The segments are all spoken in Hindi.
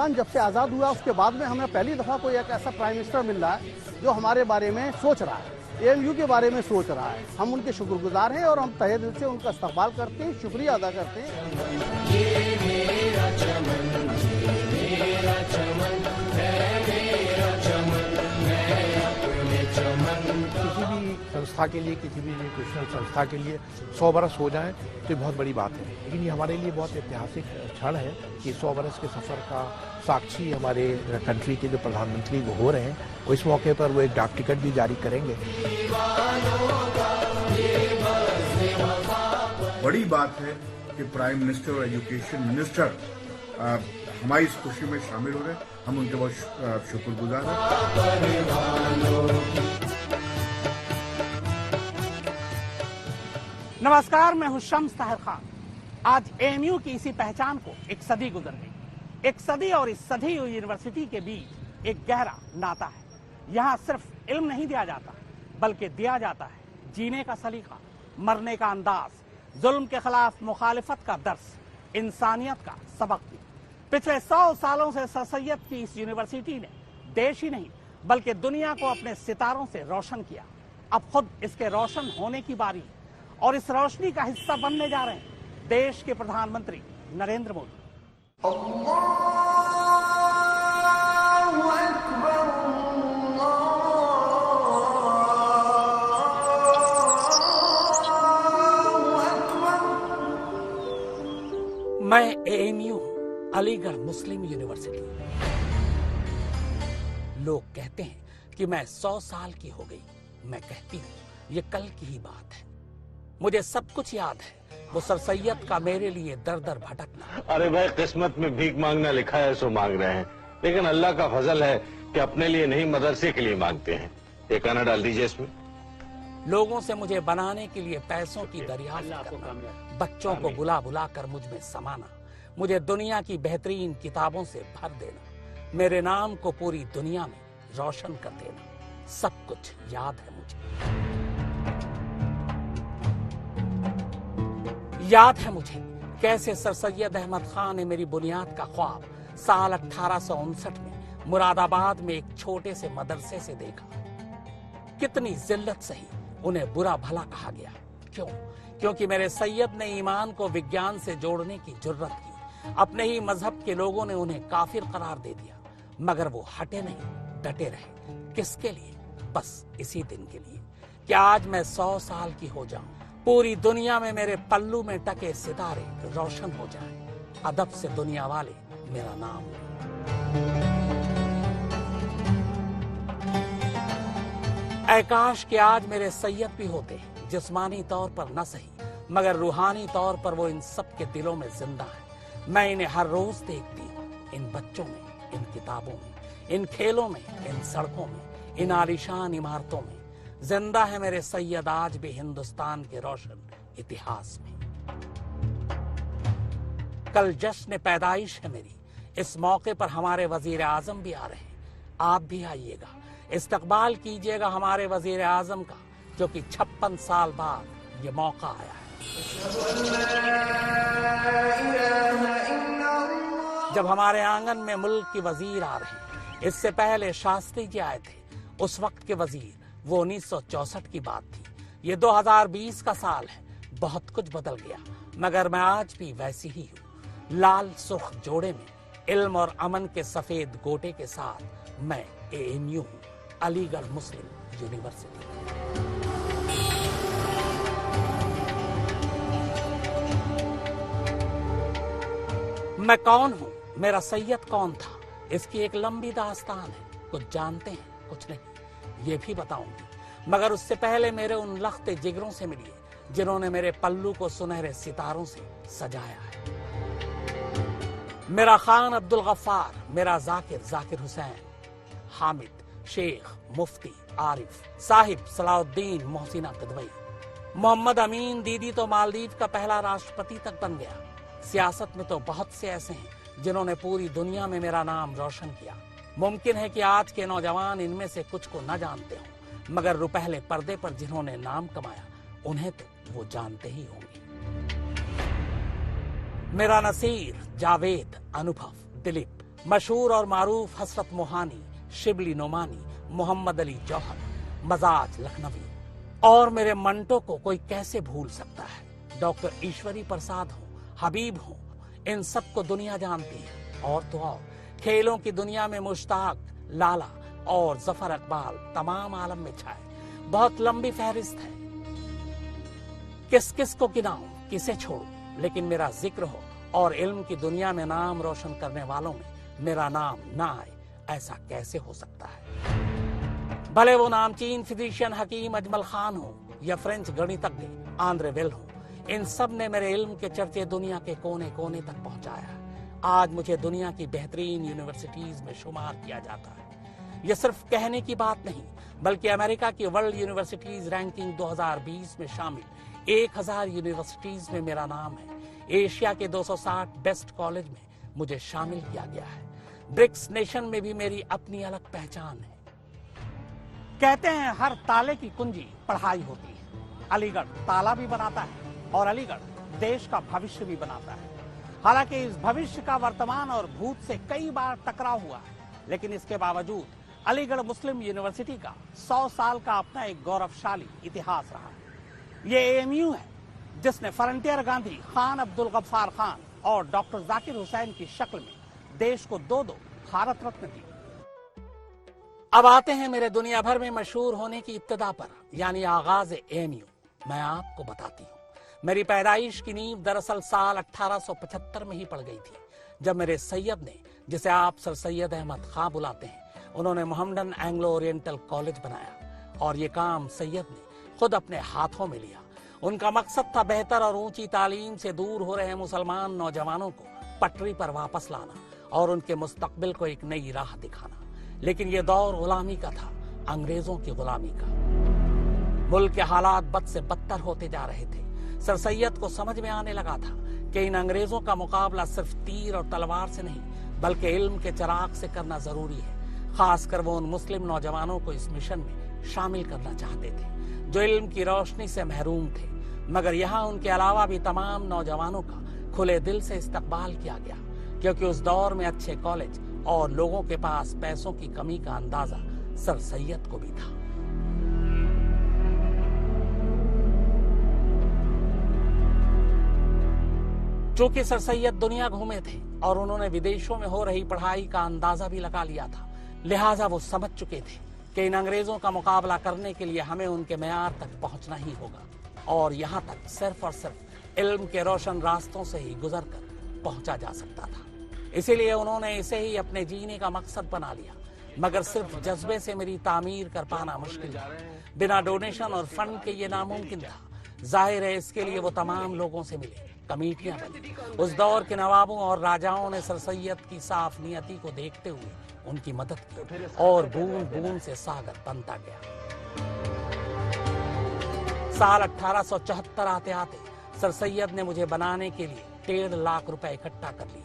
पाकिस्तान जब से आज़ाद हुआ उसके बाद में हमें पहली दफ़ा कोई एक ऐसा प्राइम मिनिस्टर मिल रहा है जो हमारे बारे में सोच रहा है, एएमयू के बारे में सोच रहा है। हम उनके शुक्रगुजार हैं और हम तहे दिल से उनका इस्तकबाल करते हैं, शुक्रिया अदा करते हैं। किसी भी संस्था के लिए, किसी भी एजुकेशनल संस्था के लिए 100 बरस हो जाए तो ये बहुत बड़ी बात है, लेकिन ये हमारे लिए बहुत ऐतिहासिक क्षण है कि 100 बरस के सफ़र का साक्षी हमारे कंट्री के जो प्रधानमंत्री वो हो रहे हैं। और इस मौके पर वो एक डाक टिकट भी जारी करेंगे। बड़ी बात है कि प्राइम मिनिस्टर और एजुकेशन मिनिस्टर हमारी इस खुशी में शामिल हो रहे हैं। हम उनके बहुत शुक्रगुजार हैं। नमस्कार, मैं हूं शम्स ताहिर खान। आज एएमयू की इसी पहचान को एक सदी गुजर गई। एक सदी और इस सदी यूनिवर्सिटी के बीच एक गहरा नाता है। यहाँ सिर्फ इल्म नहीं दिया जाता, बल्कि दिया जाता है जीने का सलीका, मरने का अंदाज, जुल्म के खिलाफ मुखालिफत का दर्स, इंसानियत का सबक भी। पिछले 100 सालों से सर सैयद की इस यूनिवर्सिटी ने देश ही नहीं बल्कि दुनिया को अपने सितारों से रोशन किया। अब खुद इसके रोशन होने की बारी है और इस रोशनी का हिस्सा बनने जा रहे हैं देश के प्रधानमंत्री नरेंद्र मोदी। मैं एएमयू अलीगढ़ मुस्लिम यूनिवर्सिटी। लोग कहते हैं कि मैं 100 साल की हो गई। मैं कहती हूँ ये कल की ही बात है। मुझे सब कुछ याद है, वो सर सैयद का मेरे लिए दर दर भटकना। अरे भाई, किस्मत में भीख मांगना लिखा है सो मांग रहे हैं, लेकिन अल्लाह का फजल है कि अपने लिए नहीं मदरसे के लिए मांगते हैं। एक आना डाल दीजिए इसमें। लोगों से मुझे बनाने के लिए पैसों की दरियाफ्त करना, बच्चों को बुला बुला कर मुझ में समाना, मुझे दुनिया की बेहतरीन किताबों से भर देना, मेरे नाम को पूरी दुनिया में रोशन कर देना, सब कुछ याद है मुझे। याद है मुझे कैसे सर सैयद अहमद खान ने मेरी बुनियाद का ख्वाब साल 1859 में मुरादाबाद में एक छोटे से मदरसे से देखा। कितनी जिल्लत सही उन्हें बुरा भला कहा गया। क्यों? क्योंकि मेरे सैयद ने ईमान को विज्ञान से जोड़ने की जुर्रत की। अपने ही मजहब के लोगों ने उन्हें काफिर करार दे दिया, मगर वो हटे नहीं, डटे रहे। किसके लिए? बस इसी दिन के लिए कि आज मैं 100 साल की हो जाऊं, पूरी दुनिया में मेरे पल्लू में टके सितारे रोशन हो जाएं, अदब से दुनिया वाले मेरा नाम। ऐ काश कि आज मेरे सैयद भी होते, जिस्मानी तौर पर न सही मगर रूहानी तौर पर वो इन सब के दिलों में जिंदा है। मैं इन्हें हर रोज देखती हूँ, इन बच्चों में, इन किताबों में, इन खेलों में, इन सड़कों में, इन आलीशान इमारतों में। जिंदा है मेरे सैयद आज भी हिंदुस्तान के रोशन इतिहास में। कल जश्न पैदाइश है मेरी। इस मौके पर हमारे वजीर आजम भी आ रहे हैं। आप भी आइएगा, इस्तकबाल कीजिएगा हमारे वजीर आजम का, जो कि 56 साल बाद ये मौका आया है। जब हमारे आंगन में मुल्क की वजीर आ रहे हैं, इससे पहले शास्त्री जी आए थे, उस वक्त के वजीर, वो 1964 की बात थी। ये 2020 का साल है, बहुत कुछ बदल गया, मगर मैं आज भी वैसी ही हूँ। लाल सुर्ख जोड़े में इल्म और अमन के सफेद गोटे के साथ मैं एएमयू हूँ, अलीगढ़ मुस्लिम यूनिवर्सिटी। मैं कौन हूँ, मेरा सैयद कौन था, इसकी एक लंबी दास्तान है। कुछ जानते हैं, कुछ नहीं, ये भी बताऊंगी। मगर उससे पहले मेरे उन लख्ते जिगरों से मिलिए जिन्होंने मेरे पल्लू को सुनहरे सितारों से सजाया है। मेरा खान अब्दुल गफ्फार, मेरा जाकिर हुसैन, हामिद, शेख, मुफ्ती, आरिफ, साहिब सलाउद्दीन मोहसिना किदवई, मोहम्मद अमीन दीदी तो मालदीव का पहला राष्ट्रपति तक बन गया। सियासत में तो बहुत से ऐसे हैं जिन्होंने पूरी दुनिया में मेरा नाम रोशन किया। मुमकिन है कि आज के नौजवान इनमें से कुछ को न जानते हों, मगर रुपहले पर्दे पर जिन्होंने नाम कमाया उन्हें तो वो जानते ही होंगे। मेरा नसीर, जावेद, अनुभव, दिलीप, मशहूर और मारूफ हसरत मोहानी, शिबली नोमानी, मोहम्मद अली जौहर, मजाज लखनवी और मेरे मंटो को कोई कैसे भूल सकता है। डॉक्टर ईश्वरी प्रसाद हो, हबीब हो, इन सबको दुनिया जानती है। और तो और खेलों की दुनिया में मुश्ताक, लाला और जफर इकबाल तमाम आलम में छाए। बहुत लंबी फहरिस्त है, किस किस को गिनाऊं, किसे छोड़ूं, लेकिन मेरा जिक्र हो और इल्म की दुनिया में नाम रोशन करने वालों में मेरा नाम ना आए, ऐसा कैसे हो सकता है। भले वो नामचीन फिजिशियन हकीम अजमल खान हो या फ्रेंच गणितज्ञ आंद्रे वेल हो, इन सब ने मेरे इल्म के चर्चे दुनिया के कोने कोने तक पहुंचाया। आज मुझे दुनिया की बेहतरीन यूनिवर्सिटीज में शुमार किया जाता है। यह सिर्फ कहने की बात नहीं, बल्कि अमेरिका की वर्ल्ड यूनिवर्सिटीज रैंकिंग 2020 में शामिल 1000 यूनिवर्सिटीज में मेरा नाम है। एशिया के 260 बेस्ट कॉलेज में मुझे शामिल किया गया है। ब्रिक्स नेशन में भी मेरी अपनी अलग पहचान है। कहते हैं हर ताले की कुंजी पढ़ाई होती है। अलीगढ़ ताला भी बनाता है और अलीगढ़ देश का भविष्य भी बनाता है। हालांकि इस भविष्य का वर्तमान और भूत से कई बार टकराव हुआ है, लेकिन इसके बावजूद अलीगढ़ मुस्लिम यूनिवर्सिटी का 100 साल का अपना एक गौरवशाली इतिहास रहा है। ये एएमयू है जिसने फ्रंटियर गांधी, खान अब्दुल गफ्फार खान और डॉक्टर जाकिर हुसैन की शक्ल में देश को 2-2 भारत रत्न दी। अब आते हैं मेरे दुनिया भर में मशहूर होने की इब्तिदा पर, यानी आगाज एएमयू। मैं आपको बताती हूँ, मेरी पैदाइश की नींव दरअसल साल 1875 में ही पड़ गई थी, जब मेरे सैयद ने, जिसे आप सर सैयद अहमद खां बुलाते हैं, उन्होंने मोहम्मडन एंग्लो ओरिएंटल कॉलेज बनाया और ये काम सैयद ने खुद अपने हाथों में लिया। उनका मकसद था बेहतर और ऊंची तालीम से दूर हो रहे मुसलमान नौजवानों को पटरी पर वापस लाना और उनके मुस्तकबिल को एक नई राह दिखाना। लेकिन ये दौर गुलामी का था, अंग्रेजों की गुलामी का। मुल्क के हालात बद से बदतर होते जा रहे थे। सर सैयद को समझ में आने लगा था कि इन अंग्रेजों का मुकाबला सिर्फ तीर और तलवार से नहीं, बल्कि इल्म के चिराग से करना जरूरी है। खासकर वो उन मुस्लिम नौजवानों को इस मिशन में शामिल करना चाहते थे जो इल्म की रोशनी से महरूम थे। मगर यहाँ उनके अलावा भी तमाम नौजवानों का खुले दिल से इस्तकबाल किया गया, क्योंकि उस दौर में अच्छे कॉलेज और लोगों के पास पैसों की कमी का अंदाजा सर सैयद को भी था। चूंकि सर सैयद दुनिया घूमे थे और उन्होंने विदेशों में हो रही पढ़ाई का अंदाजा भी लगा लिया था, लिहाजा वो समझ चुके थे कि इन अंग्रेजों का मुकाबला करने के लिए हमें उनके मेयार तक पहुंचना ही होगा, और यहाँ तक सिर्फ और सिर्फ इल्म के रोशन रास्तों से ही गुजरकर पहुंचा जा सकता था। इसीलिए उन्होंने इसे ही अपने जीने का मकसद बना लिया। मगर सिर्फ जज्बे से मेरी तामीर कर पाना मुश्किल था। बिना डोनेशन और फंड के ये नामुमकिन था। जाहिर है इसके लिए वो तमाम लोगों से मिले, कमेटियां बनी। उस दौर के नवाबों और राजाओं ने सर सैयद की साफ नियति को देखते हुए उनकी मदद की और बूंद बूंद से सागर बनता गया। साल 1874 आते आते सर सैयद ने मुझे बनाने के लिए 1.5 लाख रुपए इकट्ठा कर लिए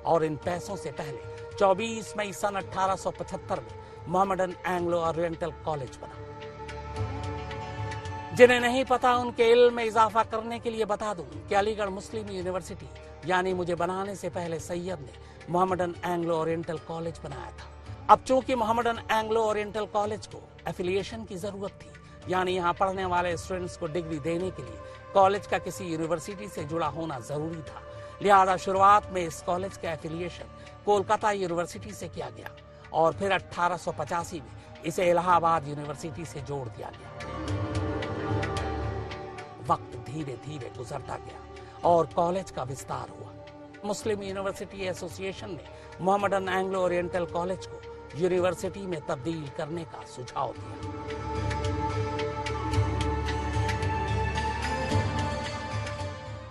और इन पैसों से पहले 24 मई सन 1875 में मोहम्मडन एंग्लो ओरिएंटल कॉलेज बना। जिन्हें नहीं पता उनके इल्म में इजाफा करने के लिए बता दूं कि अलीगढ़ मुस्लिम यूनिवर्सिटी यानी मुझे बनाने से पहले सैयद ने मोहम्मडन एंग्लो ओरिएंटल कॉलेज बनाया था। अब चूंकि मोहम्मडन एंग्लो ओरिएंटल कॉलेज को एफिलिएशन की जरूरत थी, यानी यहाँ पढ़ने वाले स्टूडेंट्स को डिग्री देने के लिए कॉलेज का किसी यूनिवर्सिटी से जुड़ा होना जरूरी था, लिहाजा शुरुआत में इस कॉलेज का एफिलिएशन कोलकाता यूनिवर्सिटी से किया गया और फिर 1885 में इसे इलाहाबाद यूनिवर्सिटी से जोड़ दिया गया। वक्त धीरे धीरे गुजरता गया और कॉलेज का विस्तार हुआ। मुस्लिम यूनिवर्सिटी एसोसिएशन ने मोहम्मडन एंग्लो ओरिएंटल कॉलेज को यूनिवर्सिटी में तब्दील करने का सुझाव दिया।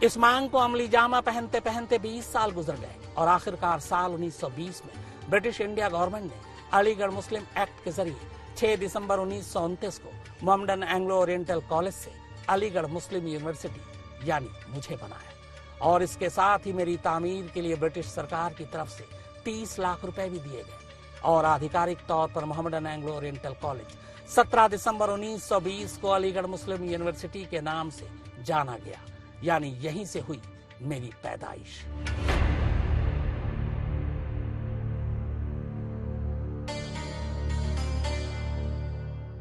इस मांग को अमली जामा पहनते पहनते 20 साल गुजर गए और आखिरकार साल 1920 में ब्रिटिश इंडिया गवर्नमेंट ने अलीगढ़ मुस्लिम एक्ट के जरिए 6 दिसंबर 1929 को मोहम्मडन एंग्लो ओरिएंटल कॉलेज से अलीगढ़ मुस्लिम यूनिवर्सिटी यानी मुझे बनाया और इसके साथ ही मेरी तामीर के लिए ब्रिटिश सरकार की तरफ से 30 लाख रुपए भी दिए गए और आधिकारिक तौर पर मोहम्मडन एंग्लो ओरिएंटल कॉलेज 17 दिसंबर 1920 को अलीगढ़ मुस्लिम यूनिवर्सिटी के नाम से जाना गया, यानी यहीं से हुई मेरी पैदाइश।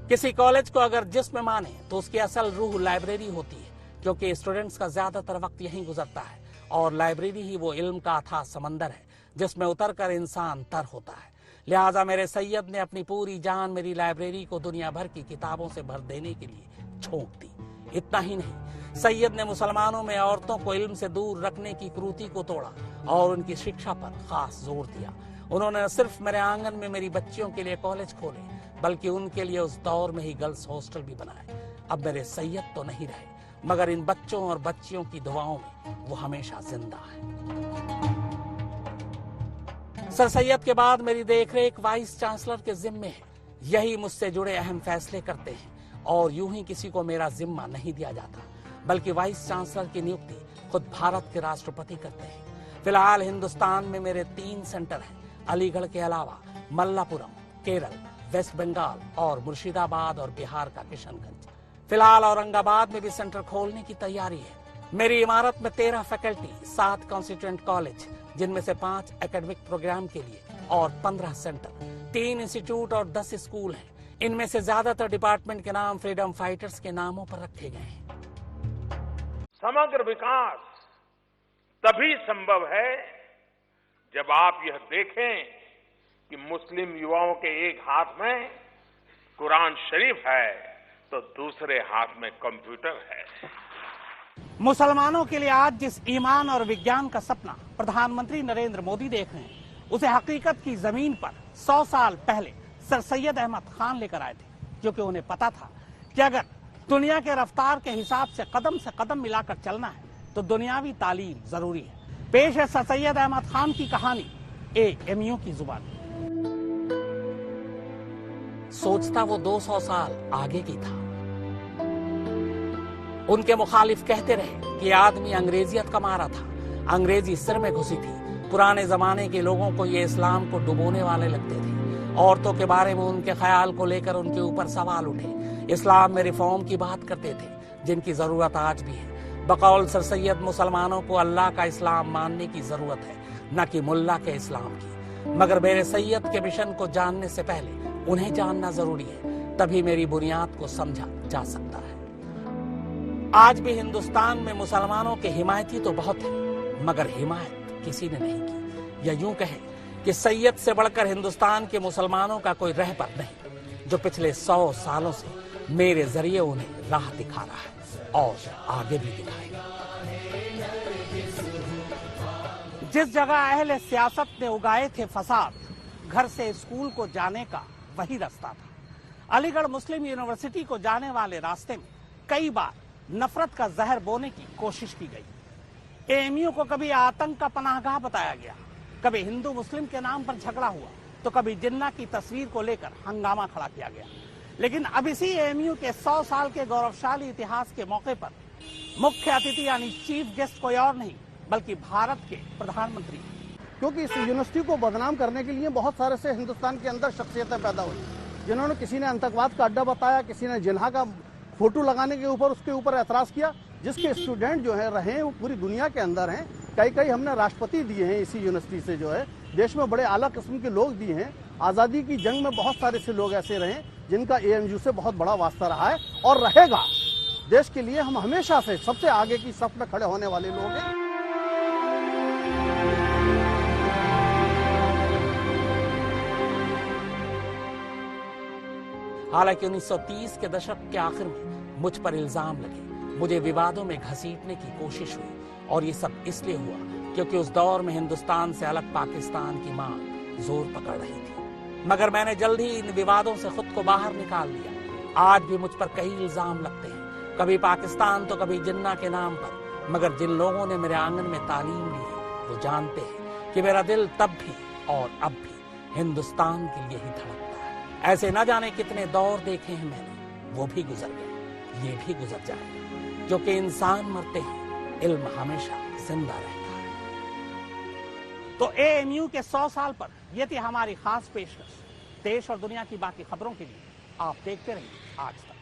किसी कॉलेज को अगर जिस्म माने तो उसकी असल रूह लाइब्रेरी होती है, क्योंकि स्टूडेंट्स का ज्यादातर वक्त यहीं गुजरता है और लाइब्रेरी ही वो इल्म का अथाह समंदर है जिसमें उतरकर इंसान तर होता है। लिहाजा मेरे सैयद ने अपनी पूरी जान मेरी लाइब्रेरी को दुनिया भर की किताबों से भर देने के लिए झोंक दी। इतना ही नहीं, सैयद ने मुसलमानों में औरतों को इल्म से दूर रखने की कुरीति को तोड़ा और उनकी शिक्षा पर खास जोर दिया। उन्होंने न सिर्फ मेरे आंगन में मेरी बच्चियों के लिए कॉलेज खोले, बल्कि उनके लिए उस दौर में ही गर्ल्स हॉस्टल भी बनाए। अब मेरे सैयद तो नहीं रहे, मगर इन बच्चों और बच्चियों की दुआओं में वो हमेशा जिंदा है। सर सैयद के बाद मेरी देखरेख वाइस चांसलर के जिम्मे है। यही मुझसे जुड़े अहम फैसले करते हैं और यूं ही किसी को मेरा जिम्मा नहीं दिया जाता, बल्कि वाइस चांसलर की नियुक्ति खुद भारत के राष्ट्रपति करते हैं। फिलहाल हिंदुस्तान में मेरे 3 सेंटर हैं, अलीगढ़ के अलावा मल्लापुरम, केरल, वेस्ट बंगाल और मुर्शिदाबाद और बिहार का किशनगंज। फिलहाल औरंगाबाद में भी सेंटर खोलने की तैयारी है। मेरी इमारत में 13 फैकल्टी, 7 कॉन्स्टिट्यूएंट कॉलेज, जिनमें से 5 एकेडमिक प्रोग्राम के लिए और 15 सेंटर, 3 इंस्टीट्यूट और 10 स्कूल हैं। इनमें से ज्यादातर डिपार्टमेंट के नाम फ्रीडम फाइटर्स के नामों पर रखे गए हैं। समग्र विकास तभी संभव है जब आप यह देखें कि मुस्लिम युवाओं के एक हाथ में कुरान शरीफ है तो दूसरे हाथ में कंप्यूटर है। मुसलमानों के लिए आज जिस ईमान और विज्ञान का सपना प्रधानमंत्री नरेंद्र मोदी देख रहे हैं, उसे हकीकत की जमीन पर 100 साल पहले सर सैयद अहमद खान लेकर आए थे, क्योंकि उन्हें पता था कि अगर दुनिया के रफ्तार के हिसाब से कदम मिलाकर चलना है तो दुनियावी तालीम जरूरी है। पेश है सर सैयद अहमद खान की कहानी एएमयू की जुबान। सोचता वो 200 साल आगे की था। उनके मुखालिफ कहते रहे कि आदमी अंग्रेजियत का मारा था, अंग्रेजी सिर में घुसी थी। पुराने जमाने के लोगों को ये इस्लाम को डुबोने वाले लगते थे। औरतों के बारे में उनके ख्याल को लेकर उनके ऊपर सवाल उठे। इस्लाम में रिफॉर्म की बात करते थे, जिनकी जरूरत आज भी है। बकौल सर सैयद मुसलमानों को अल्लाह का इस्लाम मानने की जरूरत है, न कि मुल्ला के इस्लाम की। मगर मेरे सैयद के मिशन को जानने से पहले उन्हें जानना जरूरी है, तभी मेरी बुनियाद को समझा जा सकता है। आज भी हिंदुस्तान में मुसलमानों के हिमायती तो बहुत है, मगर हिमायत किसी ने नहीं की। या यूं कहें कि सैयद से बढ़कर हिंदुस्तान के मुसलमानों का कोई रहबर नहीं, जो पिछले 100 सालों से मेरे जरिए उन्हें राह दिखा रहा है और आगे भी दिखाएगा। जिस जगह अहले सियासत ने उगाए थे फसाद, घर से स्कूल को जाने का वही रास्ता था। अलीगढ़ मुस्लिम यूनिवर्सिटी को जाने वाले रास्ते में कई बार नफरत का जहर बोने की कोशिश की गई। एएमयू को कभी आतंक का पनाहगाह बताया गया, कभी हिंदू मुस्लिम के नाम पर झगड़ा हुआ, तो कभी जिन्ना की तस्वीर को लेकर हंगामा खड़ा किया गया। लेकिन अब इसी एएमयू के 100 साल के गौरवशाली इतिहास के मौके पर मुख्य अतिथि यानी चीफ गेस्ट कोई और नहीं बल्कि भारत के प्रधानमंत्री। क्योंकि इस यूनिवर्सिटी को बदनाम करने के लिए बहुत सारे से हिंदुस्तान के अंदर शख्सियतें पैदा हुई, जिन्होंने किसी ने आतंकवाद का अड्डा बताया, किसी ने जिन्हा का फोटो लगाने के ऊपर उसके ऊपर एतराज किया, जिसके स्टूडेंट जो है रहे वो पूरी दुनिया के अंदर हैं। कई हमने राष्ट्रपति दिए हैं इसी यूनिवर्सिटी से, जो है देश में बड़े आला किस्म के लोग दिए हैं। आज़ादी की जंग में बहुत सारे से लोग ऐसे रहे जिनका एएमयू से बहुत बड़ा वास्ता रहा है और रहेगा। देश के लिए हम हमेशा से सबसे आगे की सफ में खड़े होने वाले लोग हैं। हालांकि 1930 के दशक के आखिर में मुझ पर इल्जाम लगे, मुझे विवादों में घसीटने की कोशिश हुई, और ये सब इसलिए हुआ क्योंकि उस दौर में हिंदुस्तान से अलग पाकिस्तान की मांग जोर पकड़ रही थी। मगर मैंने जल्द ही इन विवादों से खुद को बाहर निकाल लिया। आज भी मुझ पर कई इल्जाम लगते हैं, कभी पाकिस्तान तो कभी जिन्ना के नाम पर। मगर जिन लोगों ने मेरे आंगन में तालीम ली है वो जानते हैं कि मेरा दिल तब भी और अब भी हिंदुस्तान के लिए ही धड़कता है। ऐसे न जाने कितने दौर देखे हैं मैंने, वो भी गुजर गए, ये भी गुजर जाएगा। जो कि इंसान मरते हैं, इल्म हमेशा जिंदा रहता है। तो एएमयू के 100 साल पर यह थी हमारी खास पेशकश। देश और दुनिया की बाकी खबरों के लिए आप देखते रहिए आज तक।